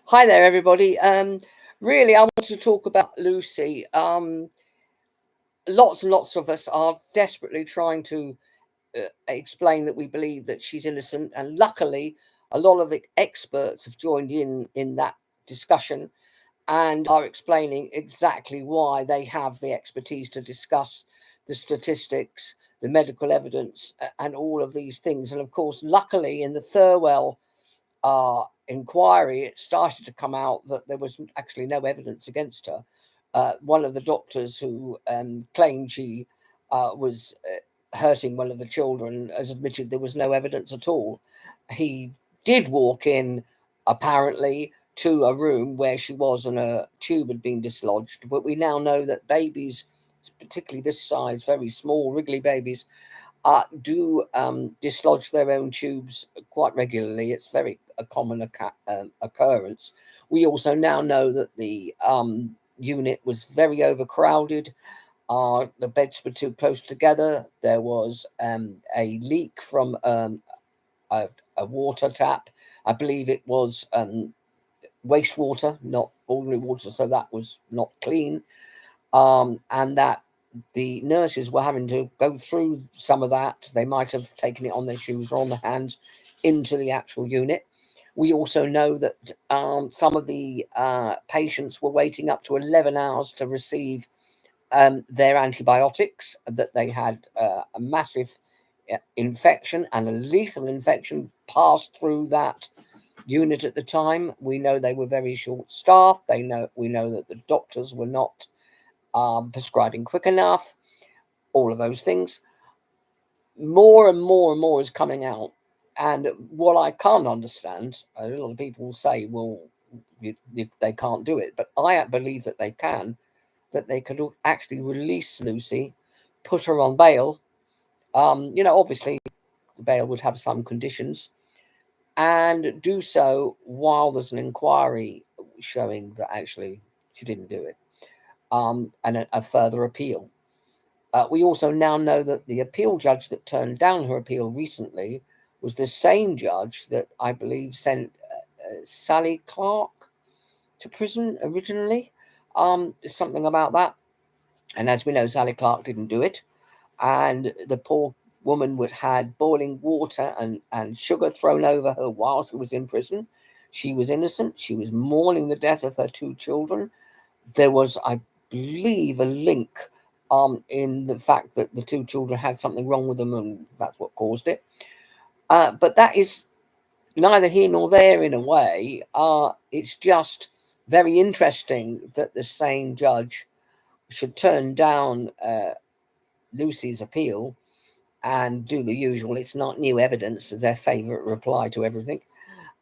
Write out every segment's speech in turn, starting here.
Hi there, everybody. Really, I want to talk about Lucy. Lots and lots of us are desperately trying to explain that we believe that she's innocent, and luckily, a lot of experts have joined in that discussion and are explaining exactly why they have the expertise to discuss the statistics, the medical evidence, and all of these things. And of course, luckily, in the Thirlwell inquiry, it started to come out that there was actually no evidence against her. One of the doctors who claimed she was hurting one of the children has admitted there was no evidence at all. He did walk in, apparently, to a room where she was and a tube had been dislodged. But we now know that babies, particularly this size, very small, wriggly babies, do dislodge their own tubes quite regularly. It's very a common occurrence. We also now know that the unit was very overcrowded. The beds were too close together. There was a leak from a, a water tap. I believe it was wastewater, not ordinary water, so that was not clean. And that the nurses were having to go through some of that. They might have taken it on their shoes or on their hands into the actual unit. We also know that some of the patients were waiting up to 11 hours to receive their antibiotics, that they had a massive infection and a lethal infection passed through that unit at the time. We know they were very short staffed. We know that the doctors were not prescribing quick enough, all of those things. More and more and more is coming out. And what I can't understand, a lot of people will say, well, they can't do it. But I believe that they can, that they could actually release Lucy, put her on bail. Obviously, the bail would have some conditions, and do so while there's an inquiry showing that actually she didn't do it, and a further appeal. We also now know that the appeal judge that turned down her appeal recently was the same judge that I believe sent Sally Clark to prison originally. Something about that. And as we know, Sally Clark didn't do it. And the poor woman would had boiling water and sugar thrown over her while she was in prison. She was innocent. She was mourning the death of her two children. There was, I believe, a link in the fact that the two children had something wrong with them, and that's what caused it. But that is neither here nor there in a way. It's just very interesting that the same judge should turn down Lucy's appeal and do the usual. It's not new evidence, their favourite reply to everything.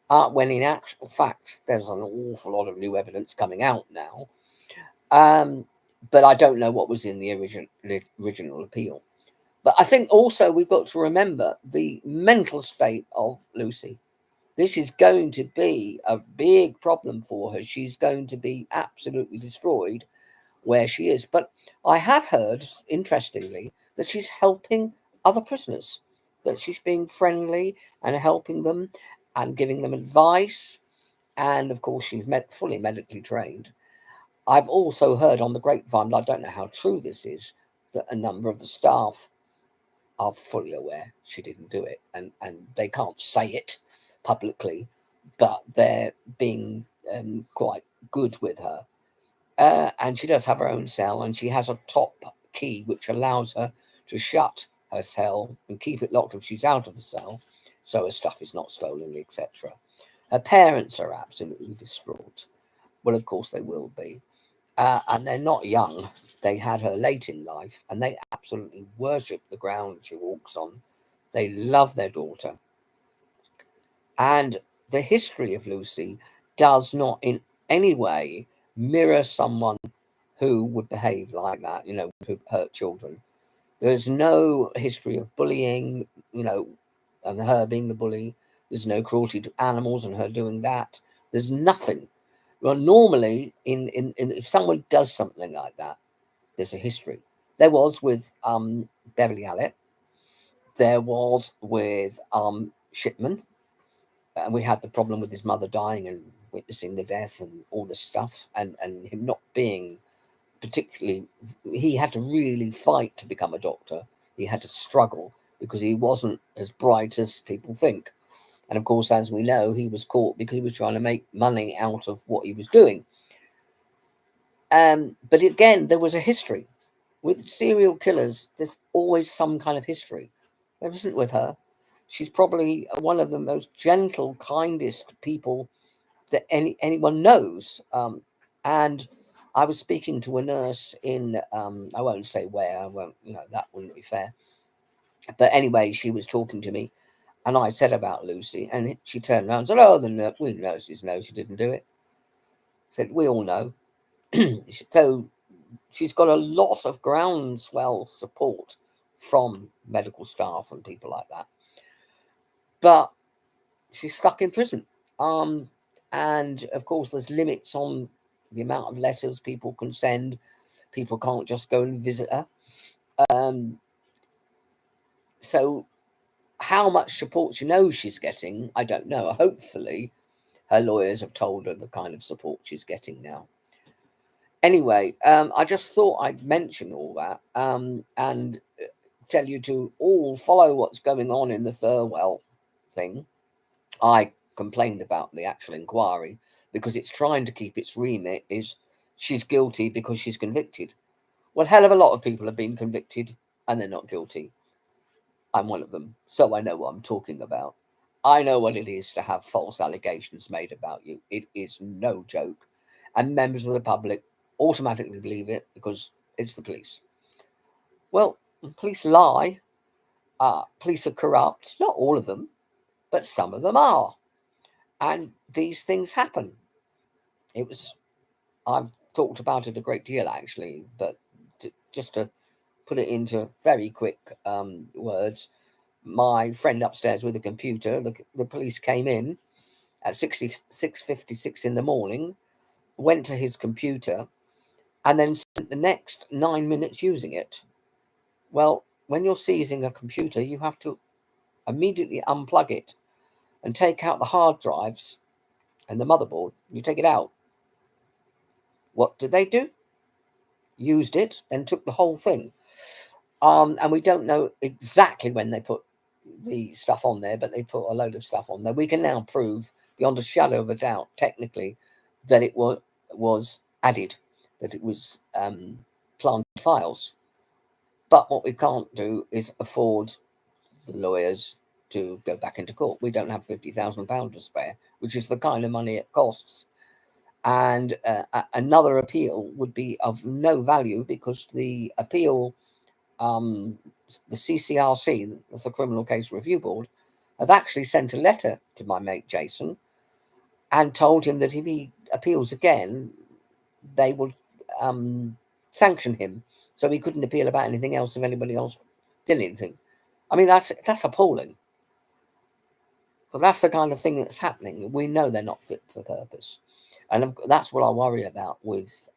When in actual fact, there's an awful lot of new evidence coming out now. Um, but I don't know what was in the original appeal. But I think also we've got to remember the mental state of Lucy. This is going to be a big problem for her. She's going to be absolutely destroyed where she is. But I have heard, interestingly, that she's helping other prisoners, that she's being friendly and helping them and giving them advice. And of course, she's fully medically trained. I've also heard on the grapevine, I don't know how true this is, that a number of the staff are fully aware she didn't do it, and they can't say it publicly, but they're being quite good with her. And she does have her own cell, and she has a top key which allows her to shut her cell and keep it locked if she's out of the cell, so her stuff is not stolen, etc. Her parents are absolutely distraught. Well, of course they will be. And they're not young. They had her late in life, and they absolutely worship the ground she walks on. They love their daughter. And the history of Lucy does not in any way mirror someone who would behave like that, who hurt children. There's no history of bullying, and her being the bully. There's no cruelty to animals and her doing that. There's nothing. Well, normally, in if someone does something like that, there's a history. There was with Beverly Allen. There was with Shipman. And we had the problem with his mother dying and witnessing the death and all this stuff, and him not being particularly, he had to really fight to become a doctor. He had to struggle because he wasn't as bright as people think. And of course, as we know, he was caught because he was trying to make money out of what he was doing. But again, there was a history. With serial killers, there's always some kind of history. There isn't with her. She's probably one of the most gentle, kindest people that anyone knows. And I was speaking to a nurse in, I won't say where, I won't, that wouldn't be fair. But anyway, she was talking to me, and I said about Lucy, and she turned around and said, "Oh, we nurses know she didn't do it." I said, "We all know." So she's got a lot of groundswell support from medical staff and people like that. But she's stuck in prison. And of course, there's limits on the amount of letters people can send. People can't just go and visit her. So how much support she knows she's getting, I don't know. Hopefully, her lawyers have told her the kind of support she's getting now. Anyway, I just thought I'd mention all that and tell you to all follow what's going on in the Thirlwell thing. I complained about the actual inquiry because it's trying to keep its remit is she's guilty because she's convicted. Well, hell of a lot of people have been convicted and they're not guilty. I'm one of them, so I know what I'm talking about. I know what it is to have false allegations made about you. It is no joke. And members of the public automatically believe it because it's the police. Well, police lie. Police are corrupt. Not all of them, but some of them are. And these things happen. I've talked about it a great deal actually, but just to put it into very quick words, my friend upstairs with a computer, the police came in at 6:56 in the morning, went to his computer, and then spent the next 9 minutes using it. Well, when you're seizing a computer, you have to immediately unplug it and take out the hard drives and the motherboard. You take it out. What did they do? Used it, then took the whole thing. And we don't know exactly when they put the stuff on there, but they put a load of stuff on there. We can now prove beyond a shadow of a doubt, technically, that it was added, that it was planted files. But what we can't do is afford the lawyers to go back into court. We don't have £50,000 to spare, which is the kind of money it costs. And another appeal would be of no value because the appeal, the CCRC, that's the Criminal Case Review Board, have actually sent a letter to my mate Jason and told him that if he appeals again, they will sanction him. So he couldn't appeal about anything else if anybody else did anything. I mean, that's appalling. But that's the kind of thing that's happening. We know they're not fit for purpose. And that's what I worry about with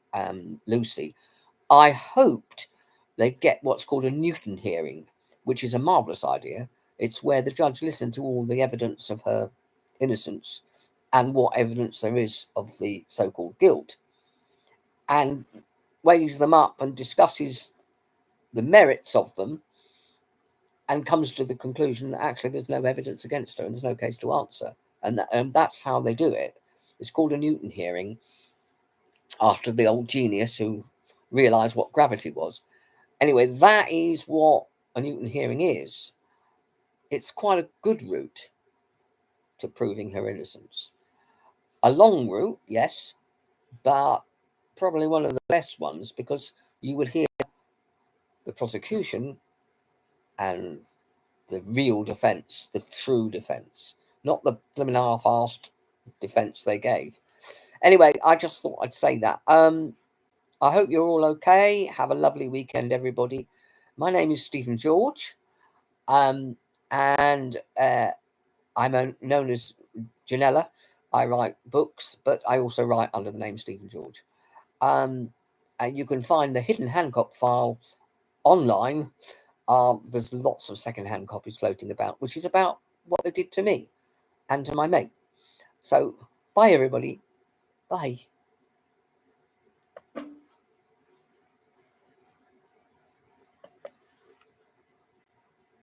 Lucy. I hoped they'd get what's called a Newton hearing, which is a marvellous idea. It's where the judge listened to all the evidence of her innocence and what evidence there is of the so-called guilt, and weighs them up and discusses the merits of them and comes to the conclusion that actually there's no evidence against her and there's no case to answer. And that's how they do it. It's called a Newton hearing, after the old genius who realised what gravity was. Anyway, that is what a Newton hearing is. It's quite a good route to proving her innocence. A long route, yes, but probably one of the best ones because you would hear the prosecution and the real defence, the true defence, not the blooming half-assed defence they gave. Anyway, I just thought I'd say that. I hope you're all okay. Have a lovely weekend, everybody. My name is Stephen George, and I'm known as Janella. I write books, but I also write under the name Stephen George. And you can find the Hidden Hancock file online. There's lots of second-hand copies floating about, which is about what they did to me and to my mate. So, bye, everybody. Bye.